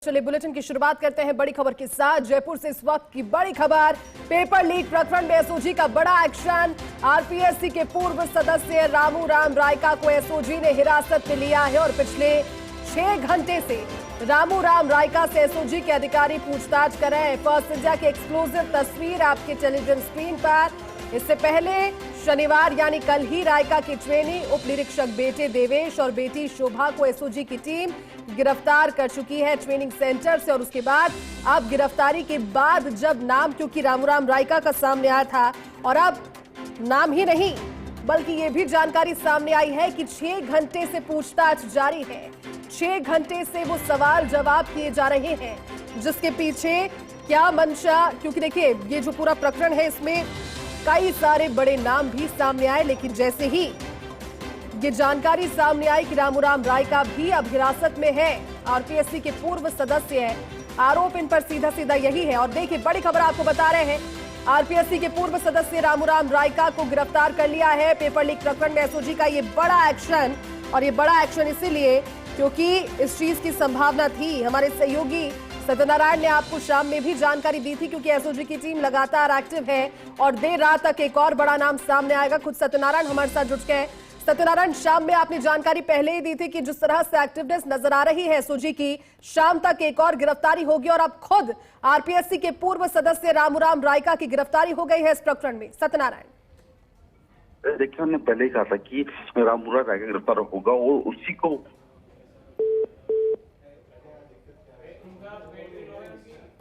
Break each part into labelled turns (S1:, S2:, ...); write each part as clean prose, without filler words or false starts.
S1: चलिए बुलेटिन की शुरुआत करते हैं बड़ी खबर के साथ। जयपुर से इस वक्त की बड़ी खबर, पेपर लीक प्रकरण में एसओजी का बड़ा एक्शन। आरपीएससी के पूर्व सदस्य रामू राम रायका को एसओजी ने हिरासत में लिया है और पिछले 6 घंटे से रामू राम रायका से एसओजी के अधिकारी पूछताछ कर रहे हैं। फर्स्ट इंडिया की एक्सक्लूसिव तस्वीर आपके टेलीविजन स्क्रीन पर। इससे पहले शनिवार यानी कल ही रायका की ट्रेनी उप निरीक्षक बेटे देवेश और बेटी शोभा को एसओजी की टीम गिरफ्तार कर चुकी है ट्रेनिंग सेंटर से। और उसके बाद अब गिरफ्तारी के बाद जब नाम क्योंकि रामू राम रायका का सामने आया था और अब नाम ही नहीं बल्कि ये भी जानकारी सामने आई है कि 6 घंटे से पूछताछ जारी है। 6 घंटे से वो सवाल जवाब किए जा रहे हैं, जिसके पीछे क्या मंशा, क्योंकि देखिए ये जो पूरा प्रकरण है इसमें कई सारे बड़े नाम भी सामने आए, लेकिन जैसे ही ये जानकारी सामने आई कि रामू राम रायका भी अब हिरासत में है, आरपीएससी के पूर्व सदस्य है, आरोप इन पर सीधा सीधा यही है। और देखिए बड़ी खबर आपको बता रहे हैं, आरपीएससी के पूर्व सदस्य रामू राम रायका को गिरफ्तार कर लिया है। पेपर लीक प्रकरण में एसओजी का ये बड़ा एक्शन, और ये बड़ा एक्शन इसीलिए क्योंकि इस चीज की संभावना थी। हमारे सहयोगी सत्यनारायण ने आपको शाम में भी जानकारी दी थी, क्योंकि एसओजी की टीम लगातार एक्टिव है और देर रात तक एक और बड़ा नाम सामने आएगा। खुद सत्यनारायण हमारे साथ जुड़ गए। सत्यनारायण, शाम में आपने जानकारी पहले ही दी थी कि जिस तरह से एक्टिवनेस नजर आ रही है एसओजी की, शाम तक एक और गिरफ्तारी होगी और अब खुद आरपीएससी के पूर्व सदस्य रामू राम रायका की गिरफ्तारी हो गई है इस प्रकरण में। सत्यनारायण,
S2: देखिए हमने पहले ही कहा था कि रामू राम रायका गिरफ्तार होगा और उसी को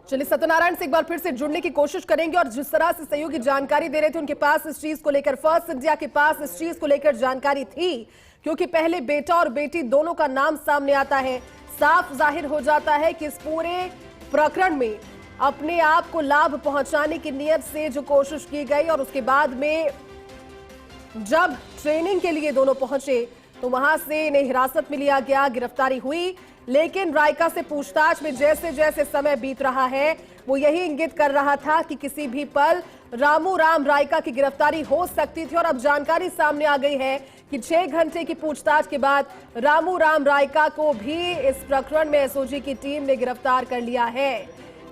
S1: चलिए सत्यनारायण से एक बार फिर से जुड़ने की कोशिश करेंगे। और जिस तरह से सहयोगी जानकारी दे रहे थे, उनके पास इस चीज को लेकर, फर्स्ट इंडिया के पास इस चीज को लेकर जानकारी थी, क्योंकि पहले बेटा और बेटी दोनों का नाम सामने आता है। साफ जाहिर हो जाता है कि इस पूरे प्रकरण में अपने आप को लाभ पहुंचाने की नीयत से जो कोशिश की गई, और उसके बाद में जब ट्रेनिंग के लिए दोनों पहुंचे तो वहां से इन्हें हिरासत में लिया गया, गिरफ्तारी हुई। लेकिन रायका से पूछताछ में जैसे जैसे समय बीत रहा है, वो यही इंगित कर रहा था कि किसी भी पल रामू राम रायका की गिरफ्तारी हो सकती थी। और अब जानकारी सामने आ गई है कि 6 घंटे की पूछताछ के बाद रामू राम रायका को भी इस प्रकरण में एसओजी की टीम ने गिरफ्तार कर लिया है।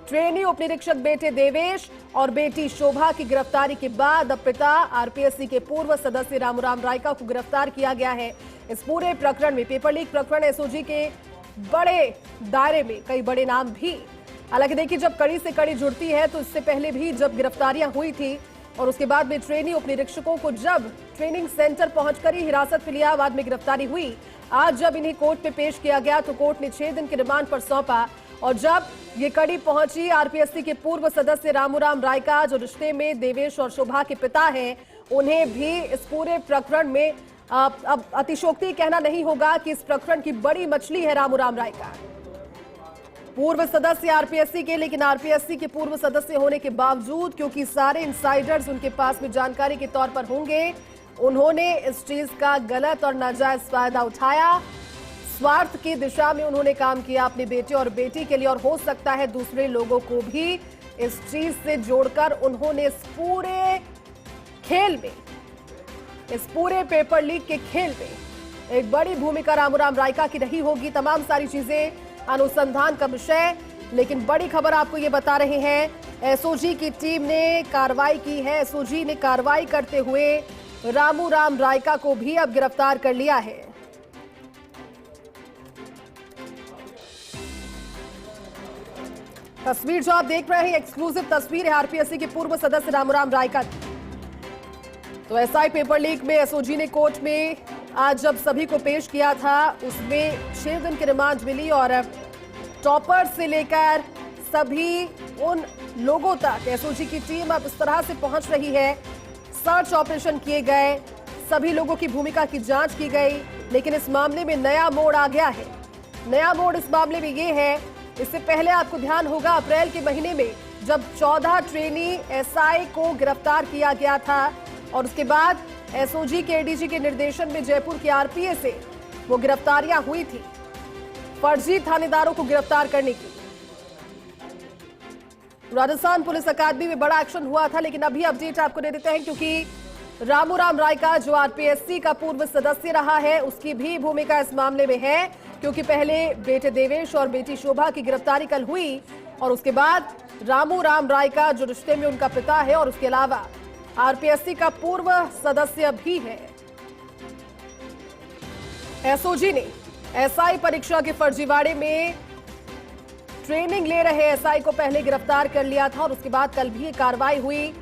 S1: ट्रेनी उप निरीक्षक बेटे देवेश और बेटी शोभा की गिरफ्तारी के बाद अब पिता आरपीएससी के पूर्व सदस्य रामू राम रायका को गिरफ्तार किया गया है। इस पूरे प्रकरण में, पेपर लीक प्रकरण, एसओजी के बड़े दायरे में कई बड़े नाम भी। हालांकि देखिए जब कड़ी से कड़ी जुड़ती है तो इससे पहले भी जब गिरफ्तारियां हुई थी और उसके बाद में ट्रेनी उप निरीक्षकों को जब ट्रेनिंग सेंटर पहुंचकर ही हिरासत में लिया, बाद में गिरफ्तारी हुई। आज जब इन्हें कोर्ट में पेश किया गया तो कोर्ट ने 6 दिन के रिमांड पर सौंपा। और जब ये कड़ी पहुंची, आरपीएससी के पूर्व सदस्य रामू राम रायका, जो रिश्ते में देवेश और शोभा के पिता हैं, उन्हें भी इस पूरे प्रकरण में अब अतिशोक्ति कहना नहीं होगा कि इस प्रकरण की बड़ी मछली है रामू राम रायका। पूर्व सदस्य आरपीएससी के, लेकिन आरपीएससी के पूर्व सदस्य होने के बावजूद, क्योंकि सारे इनसाइडर्स उनके पास में जानकारी के तौर पर होंगे, उन्होंने इस चीज का गलत और नाजायज फायदा उठाया। स्वार्थ की दिशा में उन्होंने काम किया अपने बेटे और बेटी के लिए, और हो सकता है दूसरे लोगों को भी इस चीज से जोड़कर उन्होंने इस पूरे खेल में, इस पूरे पेपर लीक के खेल में एक बड़ी भूमिका रामू राम रायका की रही होगी। तमाम सारी चीजें अनुसंधान का विषय, लेकिन बड़ी खबर आपको ये बता रहे हैं, एसओजी की टीम ने कार्रवाई की है। एसओजी ने कार्रवाई करते हुए रामू राम रायका को भी अब गिरफ्तार कर लिया है। तस्वीर जो आप देख रहे हैं एक्सक्लूसिव तस्वीर है आरपीएससी के पूर्व सदस्य रामू राम रायका की। तो एसआई पेपर लीक में एसओजी ने कोर्ट में आज जब सभी को पेश किया था, उसमें 6 दिन की रिमांड मिली और टॉपर से लेकर सभी उन लोगों तक एसओजी की टीम अब इस तरह से पहुंच रही है। सर्च ऑपरेशन किए गए, सभी लोगों की भूमिका की जांच की गई, लेकिन इस मामले में नया मोड़ आ गया है। नया मोड़ इस मामले में ये है, इससे पहले आपको ध्यान होगा अप्रैल के महीने में जब 14 ट्रेनी एसआई को गिरफ्तार किया गया था, और उसके बाद एसओजी के एडीजी के निर्देशन में जयपुर के आरपीएस से वो गिरफ्तारियां हुई थी, फर्जी थानेदारों को गिरफ्तार करने की। राजस्थान पुलिस अकादमी में बड़ा एक्शन हुआ था, लेकिन अभी अपडेट आपको दे देते हैं, क्योंकि रामू राम रायका जो आरपीएससी का पूर्व सदस्य रहा है, उसकी भी भूमिका इस मामले में है। क्योंकि पहले बेटे देवेश और बेटी शोभा की गिरफ्तारी कल हुई और उसके बाद रामू राम रायका जो रिश्ते में उनका पिता है और उसके अलावा आरपीएससी का पूर्व सदस्य भी है। एसओजी ने एसआई परीक्षा के फर्जीवाड़े में ट्रेनिंग ले रहे एसआई को पहले गिरफ्तार कर लिया था और उसके बाद कल भी ये कार्रवाई हुई।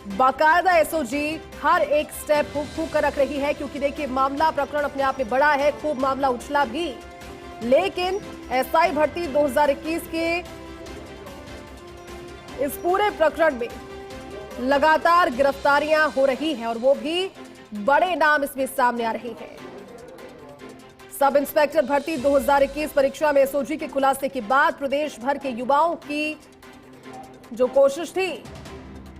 S1: बाकायदा एसओजी हर एक स्टेप फूक फूक कर रख रही है क्योंकि देखिए मामला प्रकरण अपने आप में बड़ा है, खूब मामला उछला भी, लेकिन एसआई भर्ती 2021 के इस पूरे प्रकरण में लगातार गिरफ्तारियां हो रही हैं और वो भी बड़े नाम इसमें सामने आ रहे हैं। सब इंस्पेक्टर भर्ती 2021 परीक्षा में एसओजी के खुलासे के बाद प्रदेश भर के युवाओं की जो कोशिश थी,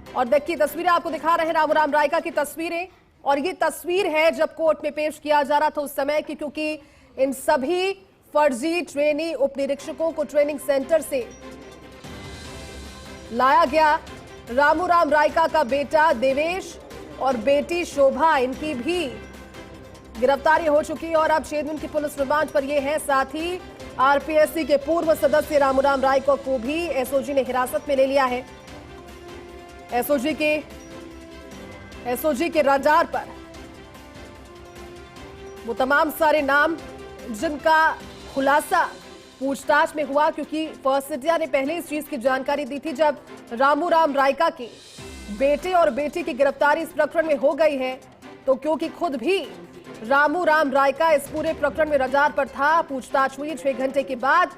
S1: और देखिए तस्वीरें आपको दिखा रहे हैं रामू राम रायका की तस्वीरें, और ये तस्वीर है जब कोर्ट में पेश किया जा रहा था उस समय की, क्योंकि इन सभी फर्जी ट्रेनी उप निरीक्षकों को ट्रेनिंग सेंटर से लाया गया। रामू राम रायका का बेटा देवेश और बेटी शोभा, इनकी भी गिरफ्तारी हो चुकी है और अब 6 दिन की पुलिस रिमांड पर ये है। साथ ही आरपीएससी के पूर्व सदस्य रामू राम रायका को भी एसओजी ने हिरासत में ले लिया है। एसओजी के रडार पर वो तमाम सारे नाम जिनका खुलासा पूछताछ में हुआ, क्योंकि फर्स्ट इंडिया ने पहले इस चीज की जानकारी दी थी जब रामू राम रायका के बेटे और बेटी की गिरफ्तारी इस प्रकरण में हो गई है, तो क्योंकि खुद भी रामू राम रायका इस पूरे प्रकरण में रडार पर था। पूछताछ हुई 6 घंटे के बाद,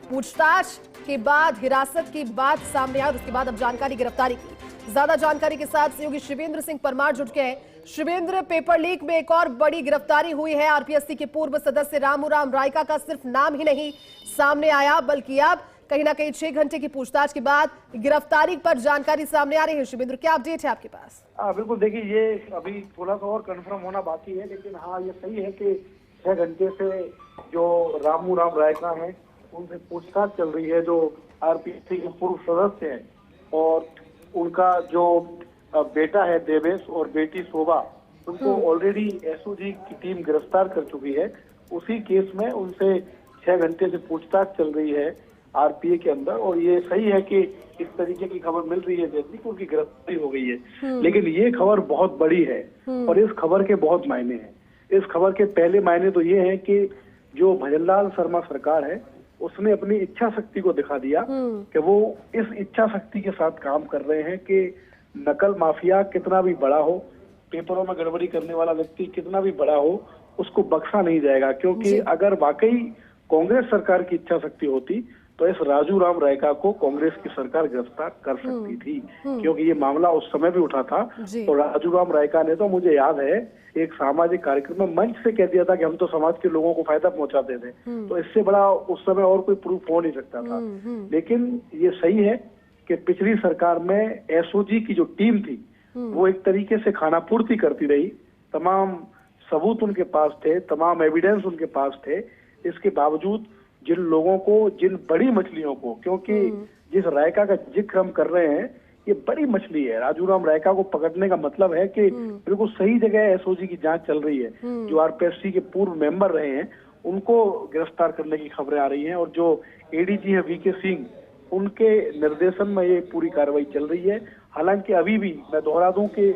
S1: पूछताछ के बाद हिरासत की बात सामने आई और उसके बाद अब जानकारी गिरफ्तारी की। ज्यादा जानकारी के साथ सहयोगी शिवेंद्र सिंह परमार जुट गए हैं। शिवेंद्र, पेपर लीक में एक और बड़ी गिरफ्तारी हुई है। आरपीएससी के पूर्व सदस्य रामू राम रायका का सिर्फ नाम ही नहीं सामने आया, बल्कि अब कहीं ना कहीं 6 घंटे की पूछताछ के बाद गिरफ्तारी पर जानकारी सामने आ रही है। शिवेंद्र, क्या अपडेट है आपके पास?
S3: बिल्कुल, देखिए ये अभी थोड़ा सा और कंफर्म होना बाकी है, लेकिन हाँ ये सही है कि 6 घंटे से जो रामू राम रायका हैं उनसे पूछताछ चल रही है, जो आरपीएससी के पूर्व सदस्य हैं, और उनका जो बेटा है देवेश और बेटी शोभा, उनको ऑलरेडी एसओजी की टीम गिरफ्तार कर चुकी है। उसी केस में उनसे 6 घंटे से पूछताछ चल रही है आरपीए के अंदर, और ये सही है कि इस तरीके की खबर मिल रही है जैसे कि उनकी गिरफ्तारी हो गई है, लेकिन ये खबर बहुत बड़ी है और इस खबर के बहुत मायने हैं। इस खबर के पहले मायने तो ये है कि जो भजनलाल शर्मा सरकार है उसने अपनी इच्छा शक्ति को दिखा दिया कि वो इस इच्छा शक्ति के साथ काम कर रहे हैं कि नकल माफिया कितना भी बड़ा हो, पेपरों में गड़बड़ी करने वाला व्यक्ति कितना भी बड़ा हो, उसको बख्शा नहीं जाएगा। क्योंकि अगर वाकई कांग्रेस सरकार की इच्छा शक्ति होती तो इस राजू राम रायका को कांग्रेस की सरकार गिरफ्तार कर सकती थी, क्योंकि ये मामला उस समय भी उठा था। तो राजू राम रायका ने तो, मुझे याद है, एक सामाजिक कार्यक्रम में मंच से कह दिया था कि हम तो समाज के लोगों को फायदा पहुंचाते थे, तो इससे बड़ा उस समय और कोई प्रूफ हो नहीं सकता था। लेकिन ये सही है कि पिछली सरकार में एसओजी की जो टीम थी वो एक तरीके से खाना पूर्ति करती रही, तमाम सबूत उनके पास थे, तमाम एविडेंस उनके पास थे। इसके बावजूद जिन लोगों को, जिन बड़ी मछलियों को, क्योंकि जिस रायका का जिक्र हम कर रहे हैं ये बड़ी मछली है, राजू राम रायका को पकड़ने का मतलब है कि बिल्कुल सही जगह एसओजी की जांच चल रही है। जो आरपीएससी के पूर्व मेंबर रहे हैं उनको गिरफ्तार करने की खबरें आ रही हैं, और जो एडीजी है वीके सिंह, उनके निर्देशन में ये पूरी कार्रवाई चल रही है। हालांकि अभी भी मैं दोहरा दूं कि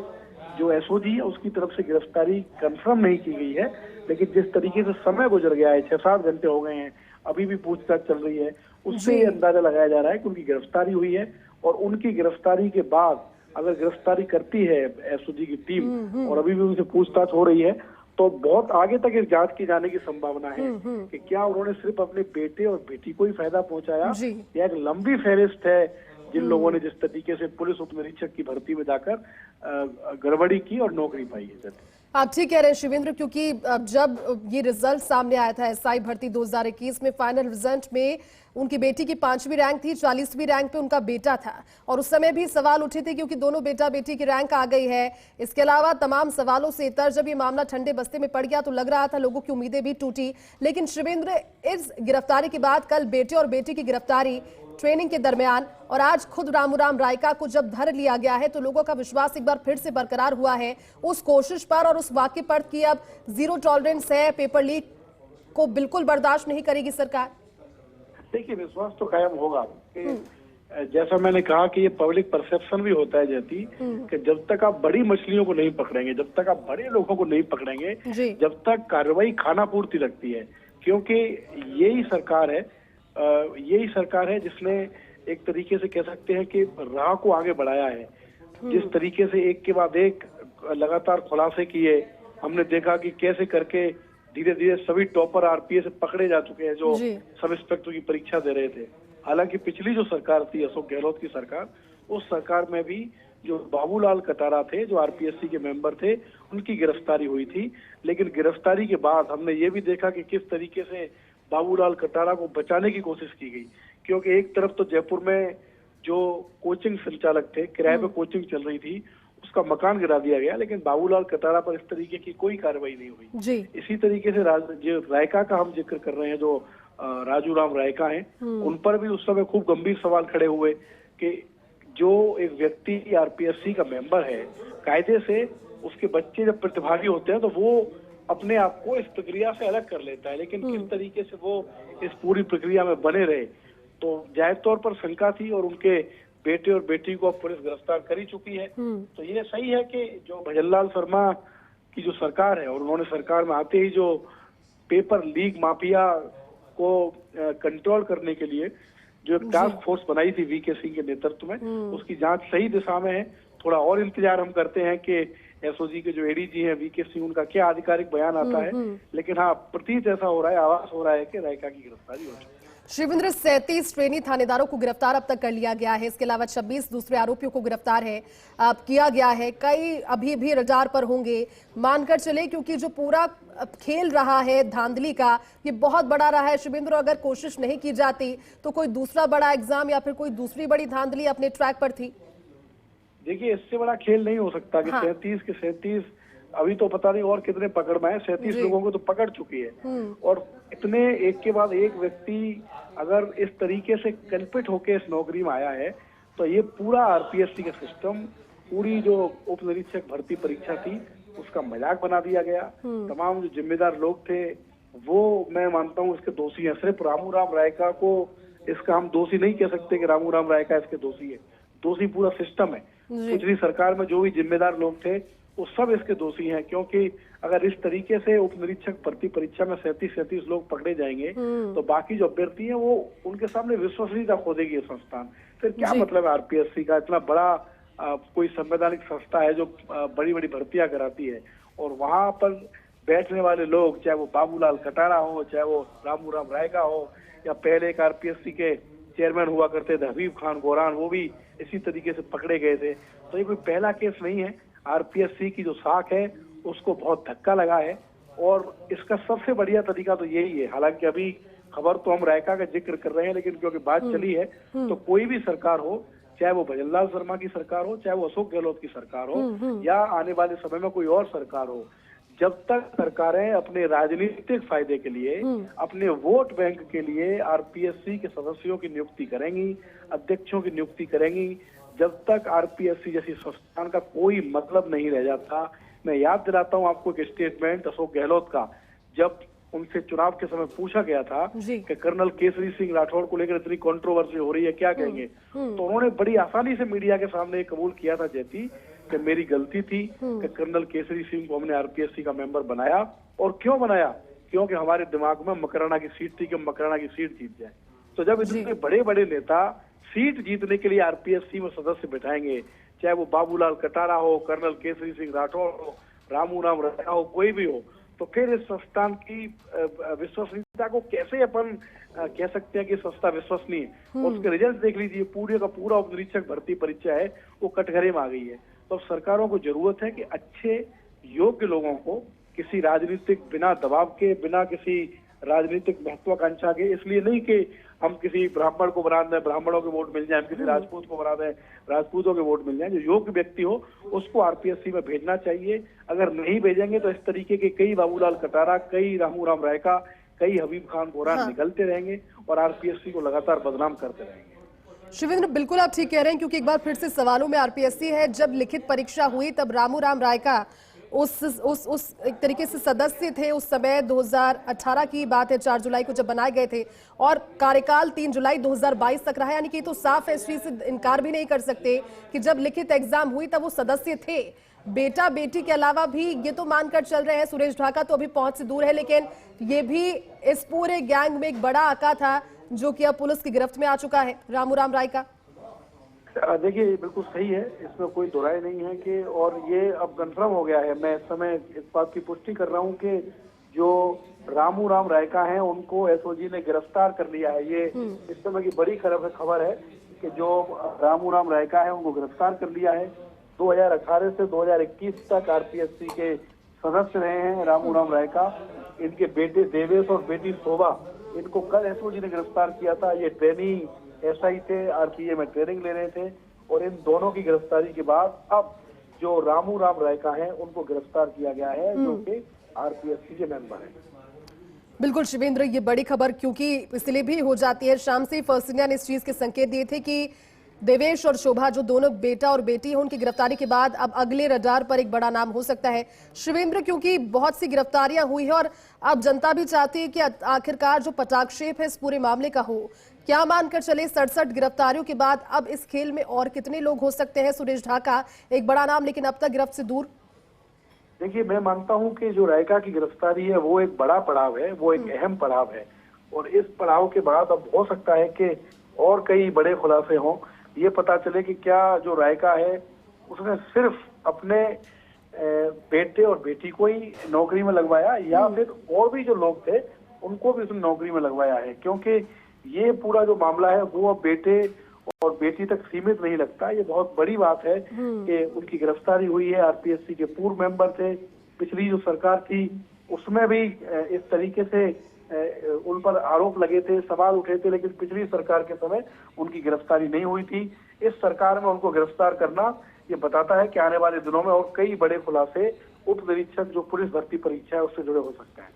S3: जो एसओजी है उसकी तरफ से गिरफ्तारी कंफर्म नहीं की गई है, लेकिन जिस तरीके से समय गुजर गया है, 6-7 घंटे हो गए हैं, अभी भी पूछताछ चल रही है, उससे ये अंदाजा लगाया जा रहा है कि उनकी गिरफ्तारी हुई है। और उनकी गिरफ्तारी के बाद अगर गिरफ्तारी करती है एसओजी की टीम और अभी भी उनसे पूछताछ हो रही है, तो बहुत आगे तक इस जांच की जाने की संभावना है कि क्या उन्होंने सिर्फ अपने बेटे और बेटी को ही फायदा पहुंचाया, या एक लंबी फहरिस्त है जिन लोगों ने जिस तरीके से पुलिस उप निरीक्षक की भर्ती में जाकर गड़बड़ी की और नौकरी पाई है।
S1: आप ठीक कह रहे हैं शिवेंद्र, क्योंकि जब ये रिजल्ट सामने आया था एसआई भर्ती 2021 में, फाइनल रिजल्ट में उनकी बेटी की 5वीं रैंक थी, 40वीं रैंक पे उनका बेटा था, और उस समय भी सवाल उठे थे क्योंकि दोनों बेटा बेटी की रैंक आ गई है। इसके अलावा तमाम सवालों से इतर जब ये मामला ठंडे बस्ते में पड़ गया तो लग रहा था लोगों की उम्मीदें भी टूटी। लेकिन शिवेंद्र, इस गिरफ्तारी के बाद कल बेटे और बेटी की गिरफ्तारी ट्रेनिंग के दरमियान, और आज खुद रामू राम रायका को जब धर लिया गया है, तो लोगों का विश्वास एक बार फिर से बरकरार हुआ है उस कोशिश पर और उस वाक्य पर कि अब जीरो टॉलरेंस है पेपर लीक को बिल्कुल बर्दाश्त नहीं करेगी सरकार?
S3: देखिए, विश्वास तो कायम होगा कि जैसा मैंने कहा कि ये पब्लिक परसेप्शन भी होता है जैती कि जब तक आप बड़ी मछलियों को नहीं पकड़ेंगे, जब तक आप बड़े लोगों को नहीं पकड़ेंगे,
S1: जी।
S3: जब तक कार्रवाई खाना पूर्ति लगती है। क्योंकि यही सरकार है जिसने एक तरीके से कह सकते हैं कि राह को आगे बढ़ाया है। जिस तरीके से एक के बाद एक लगातार खुलासे किए, हमने देखा कि कैसे करके धीरे धीरे सभी टॉपर आरपीएस से पकड़े जा चुके हैं जो
S1: जी।
S3: सब इंस्पेक्टर की परीक्षा दे रहे थे। हालांकि पिछली जो सरकार थी, अशोक गहलोत की सरकार, उस सरकार में भी जो बाबूलाल कटारा थे, जो आरपीएससी के मेंबर थे, उनकी गिरफ्तारी हुई थी। लेकिन गिरफ्तारी के बाद हमने ये भी देखा कि किस तरीके से बाबूलाल कटारा को बचाने की कोशिश की गई। क्योंकि एक तरफ तो जयपुर में जो कोचिंग संचालक थे, किराए पे कोचिंग चल रही थी, उसका मकान गिरा दिया गया, लेकिन बाबूलाल कटारा पर इस तरीके की कोई कार्रवाई नहीं हुई।
S1: जी।
S3: इसी तरीके से जो रायका का हम जिक्र कर रहे हैं, जो राजू राम रायका हैं, उन पर भी उस समय खूब गंभीर सवाल खड़े हुए कि जो एक व्यक्ति आरपीएससी का मेंबर है, कायदे से उसके बच्चे जब प्रतिभागी होते हैं तो वो अपने आप को इस प्रक्रिया से अलग कर लेता है, लेकिन किस तरीके से वो इस पूरी प्रक्रिया में बने रहे, तो जायज तौर पर शंका थी। और उनके बेटे और बेटी को अब पुलिस गिरफ्तार कर ही चुकी है। तो ये सही है कि जो भजनलाल शर्मा की जो सरकार है, और उन्होंने सरकार में आते ही जो पेपर लीक माफिया को कंट्रोल करने के लिए जो एक टास्क फोर्स बनाई थी वीके सिंह के नेतृत्व में, उसकी जांच सही दिशा में है। थोड़ा और इंतजार हम करते हैं कि एसओजी के जो एडीजी हैं वीके सिंह, उनका क्या आधिकारिक बयान आता है। लेकिन हाँ, प्रतीत ऐसा हो रहा है, आभास हो रहा है कि रायका की गिरफ्तारी हो चुकी है।
S1: शिवेंद्र, 37 ट्रेनी थानेदारों को गिरफ्तार अब तक कर लिया गया है। इसके अलावा 26 दूसरे आरोपियों को गिरफ्तार है अब किया गया है। कई अभी भी रडार पर होंगे, मानकर चले, क्योंकि जो पूरा खेल रहा है धांधली का, ये बहुत बड़ा रहा है। शिवेंद्र, अगर कोशिश नहीं की जाती तो कोई दूसरा बड़ा एग्जाम या फिर कोई दूसरी बड़ी धांधली अपने ट्रैक पर थी।
S3: देखिए, इससे बड़ा खेल नहीं हो सकता कि 37 के 37, अभी तो पता नहीं और कितने पकड़ में है। 37 लोगों को तो पकड़ चुकी है। और इतने एक के बाद एक व्यक्ति अगर इस तरीके से कल्पित होकर इस नौकरी में आया है, तो ये पूरा आरपीएससी का सिस्टम, पूरी जो उप निरीक्षक भर्ती परीक्षा थी, उसका मजाक बना दिया गया। तमाम जो जिम्मेदार लोग थे वो, मैं मानता हूँ, इसके दोषी हैं। सिर्फ रामू राम रायका को इसका हम दोषी नहीं कह सकते कि रामू राम रायका इसके दोषी है। दोषी पूरा सिस्टम है। पिछली सरकार में जो भी जिम्मेदार लोग थे वो सब इसके दोषी हैं। क्योंकि अगर इस तरीके से उप निरीक्षक भर्ती परीक्षा में 37 लोग पकड़े जाएंगे तो बाकी जो अभ्यर्थी हैं वो, उनके सामने विश्वसनीयता खो देगी ये संस्थान। फिर क्या मतलब है आरपीएससी का? इतना बड़ा कोई संवैधानिक संस्था है जो बड़ी बड़ी भर्तियां कराती है, और वहां पर बैठने वाले लोग, चाहे वो बाबूलाल कटारा हो, चाहे वो रामू राम रायका हो, या पहले एक आरपीएससी के चेयरमैन हुआ करते थे हबीब खान गोरान, वो भी इसी तरीके से पकड़े गए थे। तो ये कोई पहला केस नहीं है। आरपीएससी की जो साख है उसको बहुत धक्का लगा है, और इसका सबसे बढ़िया तरीका तो यही है। हालांकि अभी खबर तो हम रायका का जिक्र कर रहे हैं, लेकिन क्योंकि बात चली है तो कोई भी सरकार हो, चाहे वो भजनलाल शर्मा की सरकार हो, चाहे वो अशोक गहलोत की सरकार हो, या आने वाले समय में कोई और सरकार हो, जब तक सरकारें अपने राजनीतिक फायदे के लिए, अपने वोट बैंक के लिए आरपीएससी के सदस्यों की नियुक्ति करेंगी, अध्यक्षों की नियुक्ति करेंगी, जब तक आरपीएससी जैसी संस्थान का कोई मतलब नहीं रह जाता। मैं याद दिलाता हूं आपको एक स्टेटमेंट अशोक गहलोत का, जब उनसे चुनाव के समय पूछा गया था कि कर्नल केसरी सिंह राठौड़ को लेकर इतनी कंट्रोवर्सी हो रही है, क्या कहेंगे? तो उन्होंने बड़ी आसानी से मीडिया के सामने कबूल किया था जैती कि मेरी गलती थी कि कर्नल केसरी सिंह को हमने आरपीएससी का मेंबर बनाया। और क्यों बनाया? क्योंकि हमारे दिमाग में मकराना की सीट थी कि मकराना की सीट जीत जाए। तो जब इतने बड़े बड़े नेता सीट जीतने के लिए आरपीएससी में सदस्य बैठाएंगे, चाहे वो बाबूलाल कटारा हो, कर्नल केसरी सिंह राठौड़ हो, रामू राम रायका हो, कोई भी हो, तो फिर इस संस्थान की विश्वसनीयता को कैसे अपन कह सकते हैं कि संस्था विश्वसनीय है? और उसके रिजल्ट देख लीजिए, पूरे का पूरा उप निरीक्षक भर्ती परीक्षा है वो कटघरे में आ गई है। तो सरकारों को जरूरत है कि अच्छे योग्य लोगों को, किसी राजनीतिक, बिना दबाव के, बिना किसी राजनीतिक महत्वाकांक्षा के, इसलिए नहीं कि हम किसी ब्राह्मण को बना दें, ब्राह्मणों के वोट मिल जाए, हम किसी राजपूत को बना दें, राजपूतों के वोट मिल जाए। जो योग्य व्यक्ति हो उसको आरपीएससी में भेजना चाहिए। अगर नहीं भेजेंगे तो इस तरीके के कई बाबूलाल कटारा, कई रामू राम रायका, कई हबीब खान गोरान निकलते रहेंगे और आरपीएससी को लगातार बदनाम करते रहेंगे।
S1: शिवेंद्र, बिल्कुल आप ठीक कह रहे हैं, क्योंकि एक बार फिर से सवालों में आरपीएससी है। जब लिखित परीक्षा हुई तब रामू राम रायका उस एक तरीके से सदस्य थे उस समय। 2018 की बात है, 4 जुलाई को जब बनाए गए थे और कार्यकाल 3 जुलाई 2022 तक रहा। यानी कि तो साफ है, इस चीज से इनकार भी नहीं कर सकते कि जब लिखित एग्जाम हुई तब वो सदस्य थे। बेटा बेटी के अलावा भी ये तो मानकर चल रहे हैं, सुरेश ढाका तो अभी पहुंच से दूर है, लेकिन ये भी इस पूरे गैंग में एक बड़ा आका था जो कि अब पुलिस की गिरफ्त में आ चुका है, रामूराम राय का।
S3: देखिए बिल्कुल सही है, इसमें कोई दुराई नहीं है कि, और ये अब कंफर्म हो गया है। मैं इस समय इस बात की पुष्टि कर रहा हूं कि जो रामूराम रायका हैं उनको एसओजी ने गिरफ्तार कर लिया है। ये इस समय की बड़ी खबर है कि जो रामूराम रायका है उनको गिरफ्तार कर लिया है। 2018 से 2021 तक आरपीएससी के सदस्य रहे हैं रामूराम रायका। इनके बेटे देवेश और बेटी शोभा, इनको कल एसओजी ने गिरफ्तार किया था। ये ट्रेनी एसआई थे, आरपीए में ट्रेनिंग ले रहे थे, और इन दोनों की गिरफ्तारी के बाद अब जो रामूराम रायका हैं उनको गिरफ्तार किया गया है, जो कि आरपीएससी के मेंबर हैं।
S1: बिल्कुल शिवेंद्र, ये बड़ी खबर क्योंकि इसलिए भी हो जाती है, शाम से फर्स्ट इंडिया ने इस चीज के संकेत दिए थे कि देवेश और शोभा जो दोनों बेटा और बेटी हैं, उनकी गिरफ्तारी के बाद अब अगले रडार पर एक बड़ा नाम हो सकता है शिवेंद्र, क्योंकि बहुत सी गिरफ्तारियां हुई है और अब जनता भी चाहती है कि आखिरकार जो पटाक्षेप है इस पूरे मामले का हो। क्या मानकर चले 67 गिरफ्तारियों के बाद अब इस खेल में और कितने लोग हो सकते हैं? सुरेश ढाका एक बड़ा नाम, लेकिन अब तक गिरफ्त से दूर।
S3: देखिए, मैं मानता हूं कि जो रायका की गिरफ्तारी है वो एक बड़ा पड़ाव है, वो एक अहम पड़ाव है, और इस पड़ाव के बाद अब हो सकता है कि और कई बड़े खुलासे हों। ये पता चले कि क्या जो रायका है उसने सिर्फ अपने बेटे और बेटी को ही नौकरी में लगवाया, या फिर और भी जो लोग थे उनको भी उसने नौकरी में लगवाया है। क्योंकि ये पूरा जो मामला है वो अब बेटे और बेटी तक सीमित नहीं लगता। ये बहुत बड़ी बात है कि उनकी गिरफ्तारी हुई है। आरपीएससी के पूर्व मेंबर थे। पिछली जो सरकार थी उसमें भी इस तरीके से उन पर आरोप लगे थे, सवाल उठे थे, लेकिन पिछली सरकार के समय उनकी गिरफ्तारी नहीं हुई थी। इस सरकार में उनको गिरफ्तार करना ये बताता है कि आने वाले दिनों में और कई बड़े खुलासे उप निरीक्षक जो पुलिस भर्ती परीक्षा है उससे जुड़े हो सकते हैं।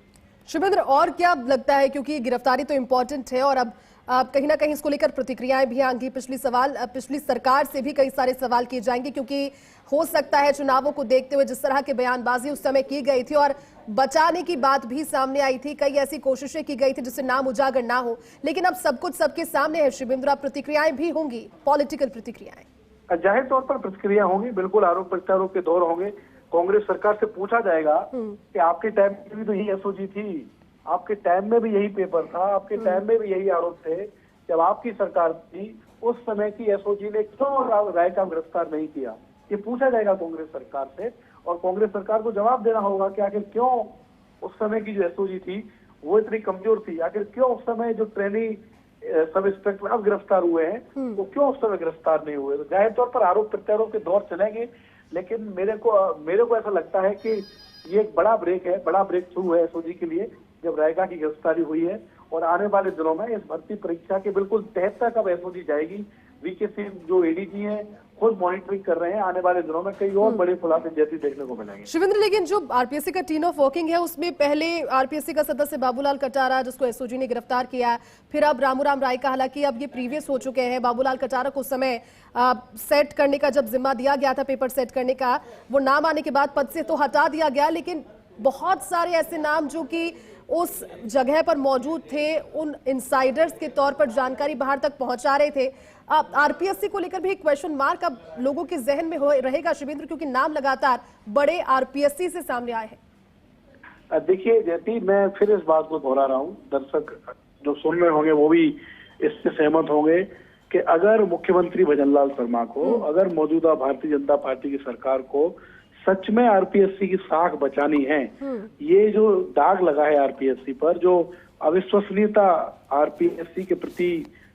S1: शिवेंद्र, और क्या लगता है, क्योंकि गिरफ्तारी तो इम्पोर्टेंट है और अब कहीं ना कहीं इसको लेकर प्रतिक्रियाएं भी आएंगी, पिछली सरकार से भी कई सारे सवाल किए जाएंगे, क्योंकि हो सकता है चुनावों को देखते हुए जिस तरह की बयानबाजी उस समय की गई थी और बचाने की बात भी सामने आई थी, कई ऐसी कोशिशें की गई थी जिससे नाम उजागर ना हो, लेकिन अब सब कुछ सबके सामने है शिवेंद्र। अब प्रतिक्रियाएं भी होंगी, पॉलिटिकल प्रतिक्रियाएं
S3: जाहिर तौर पर प्रतिक्रिया होंगी, बिल्कुल आरोप प्रत्यारोप के दौर होंगे। कांग्रेस सरकार से पूछा जाएगा कि आपके टाइम में भी तो यही एसओजी थी, आपके टाइम में भी यही पेपर था, आपके टाइम में भी यही आरोप थे, जब आपकी सरकार थी उस समय की एसओजी ने क्यों रायका गिरफ्तार नहीं किया? ये पूछा जाएगा कांग्रेस सरकार से, और कांग्रेस सरकार को जवाब देना होगा कि आखिर क्यों उस समय की जो एसओजी थी वो इतनी कमजोर थी, आखिर क्यों उस समय जो ट्रेनी सब इंस्पेक्टर अब गिरफ्तार हुए हैं वो क्यों उस समय गिरफ्तार नहीं हुए। तो जाहिर तौर पर आरोप प्रत्यारोप के दौर चलेंगे, लेकिन मेरे को ऐसा लगता है कि ये एक बड़ा ब्रेक है, बड़ा ब्रेक थ्रू है एसओजी के लिए, जब रायका की गिरफ्तारी हुई है। और आने वाले दिनों में इस भर्ती परीक्षा के बिल्कुल तहत तक अब एसओजी जाएगी। वीके सिंह जो एडीजी हैं खुद मॉनिटरिंग कर रहे हैं। आने वाले दिनों में कई और बड़े खुलासे जैसे देखने को मिलेंगे।
S1: शिवेंद्र, लेकिन जो आरपीएससी का टीम ऑफ वर्किंग है उसमें पहले आरपीएससी का सदस्य बाबूलाल कटारा जिसको एसओजी ने गिरफ्तार किया, फिर अब रामूराम राय का, हालांकि अब ये प्रीवियस हो चुके हैं। बाबूलाल कटारा को उस समय सेट करने का जब जिम्मा दिया गया था, पेपर सेट करने का, वो नाम आने के बाद पद से तो हटा दिया गया, लेकिन बहुत सारे ऐसे नाम जो कि उस जगह पर मौजूद थे, उन इनसाइडर्स के तौर पर जानकारी बाहर तक पहुंचा रहे थे। अब आरपीएससी को लेकर भी एक क्वेश्चन मार्क अब लोगों के जहन में रहेगा शिवेंद्र, क्योंकि नाम लगातार बड़े आरपीएससी से सामने आए हैं।
S3: देखिए जयती, मैं फिर इस बात को दोहरा रहा हूँ, दर्शक जो सुन रहे होंगे वो भी इससे सहमत होंगे कि अगर मुख्यमंत्री भजनलाल शर्मा को, अगर मौजूदा भारतीय जनता पार्टी की सरकार को सच में आरपीएससी की साख बचानी है, ये जो दाग लगा है आरपीएससी पर, जो अविश्वसनीयता आरपीएससी के प्रति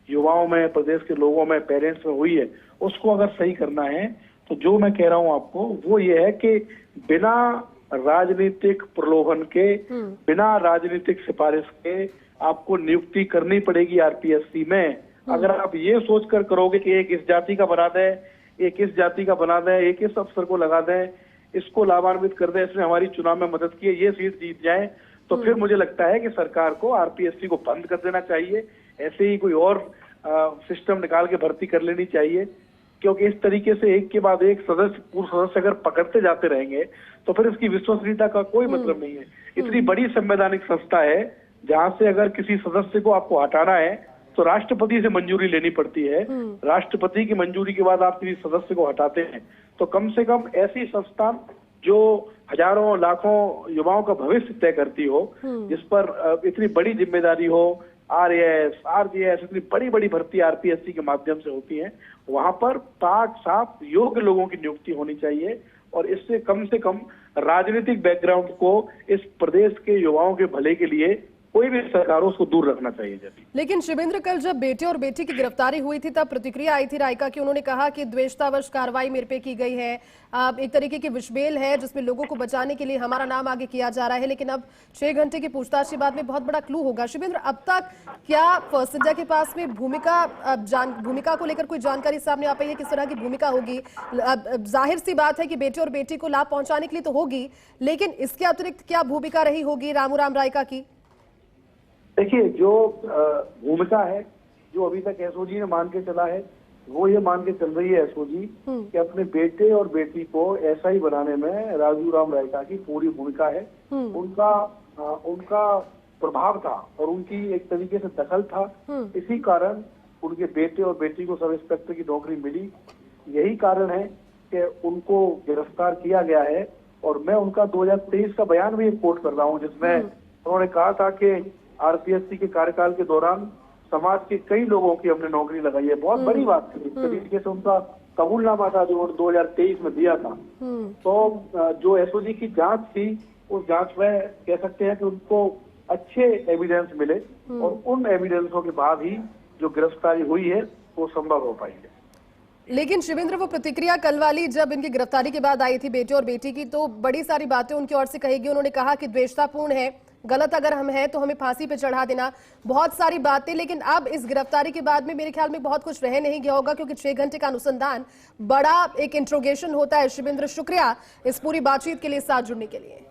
S3: युवाओं में, प्रदेश के लोगों में, पेरेंट्स में हुई है, उसको अगर सही करना है तो जो मैं कह रहा हूं आपको वो ये है कि बिना राजनीतिक प्रलोभन के, बिना राजनीतिक सिफारिश के आपको नियुक्ति करनी पड़ेगी आरपीएससी में। अगर आप ये सोचकर करोगे कि एक इस जाति का बना दें, एक इस जाति का बना दें, एक इस अफसर को लगा दें, इसको लाभान्वित कर दें, इसने हमारी चुनाव में मदद की है, ये सीट जीत जाए, तो फिर मुझे लगता है कि सरकार को आरपीएससी को बंद कर देना चाहिए। ऐसे ही कोई और सिस्टम निकाल के भर्ती कर लेनी चाहिए, क्योंकि इस तरीके से एक के बाद एक पूर्व सदस्य अगर पकड़ते जाते रहेंगे तो फिर इसकी विश्वसनीयता का कोई मतलब नहीं है। इतनी बड़ी संवैधानिक संस्था है जहां से अगर किसी सदस्य को आपको हटाना है तो राष्ट्रपति से मंजूरी लेनी पड़ती है। राष्ट्रपति की मंजूरी के बाद आप किसी सदस्य को हटाते हैं तो कम से कम ऐसी संस्था जो हजारों लाखों युवाओं का भविष्य तय करती हो, जिस पर इतनी बड़ी जिम्मेदारी हो, आरएएस, आरजीएस, इतनी बड़ी बड़ी भर्ती आरपीएससी के माध्यम से होती है, वहां पर पाक साफ योग्य लोगों की नियुक्ति होनी चाहिए और इससे कम राजनीतिक बैकग्राउंड को इस प्रदेश के युवाओं के भले के लिए कोई भी सरकार उसको दूर रखना चाहिए। जब
S1: लेकिन शिवेंद्र, कल जब बेटे और बेटी की गिरफ्तारी हुई थी तब प्रतिक्रिया आई थी रायका की। उन्होंने कहा कि द्वेषतावश कार्रवाई मेरे पे की गई है, एक तरीके की विषबेल है जिसमें लोगों को बचाने के लिए हमारा नाम आगे किया जा रहा है, लेकिन अब 6 घंटे की पूछताछ के बाद में बहुत बड़ा क्लू होगा। शिवेंद्र, अब तक क्या फर्स्ट इंडिया के पास में भूमिका को लेकर कोई जानकारी सामने आ पाई है? किस तरह की भूमिका होगी? जाहिर सी बात है कि बेटे और बेटी को लाभ पहुंचाने के लिए तो होगी, लेकिन इसके अतिरिक्त क्या भूमिका रही होगी रामूराम रायका की?
S3: देखिए, जो भूमिका है, जो अभी तक एसओजी ने मान के चला है, वो ये मान के चल रही है एसओजी कि अपने बेटे और बेटी को एसआई बनाने में राजूराम रायका की पूरी भूमिका है। उनका प्रभाव था और उनकी एक तरीके से दखल था, इसी कारण उनके बेटे और बेटी को सब इंस्पेक्टर की नौकरी मिली। यही कारण है कि उनको गिरफ्तार किया गया है। और मैं उनका 2023 का बयान भी कोट कर रहा हूँ, जिसमें उन्होंने कहा था कि आरपीएससी के कार्यकाल के दौरान समाज के कई लोगों की हमने नौकरी लगाई है। बहुत बड़ी बात थी। इस तरीके से उनका कबूलनामा था जो 2023 में दिया था। तो जो एसओजी की जांच थी, उस जांच में कह सकते हैं कि उनको अच्छे एविडेंस मिले और उन एविडेंसों के बाद ही जो गिरफ्तारी हुई है वो संभव हो पाई है।
S1: लेकिन शिवेंद्र, वो प्रतिक्रिया कल वाली जब इनकी गिरफ्तारी के बाद आई थी बेटे और बेटी की, तो बड़ी सारी बातें उनकी ओर से कही गई। उन्होंने कहा कि द्वेषतापूर्ण है, गलत अगर हम हैं तो हमें फांसी पे चढ़ा देना, बहुत सारी बातें। लेकिन अब इस गिरफ्तारी के बाद में मेरे ख्याल में बहुत कुछ रह नहीं गया होगा, क्योंकि 6 घंटे का अनुसंधान बड़ा एक इंट्रोगेशन होता है। शिवेंद्र, शुक्रिया इस पूरी बातचीत के लिए साथ जुड़ने के लिए।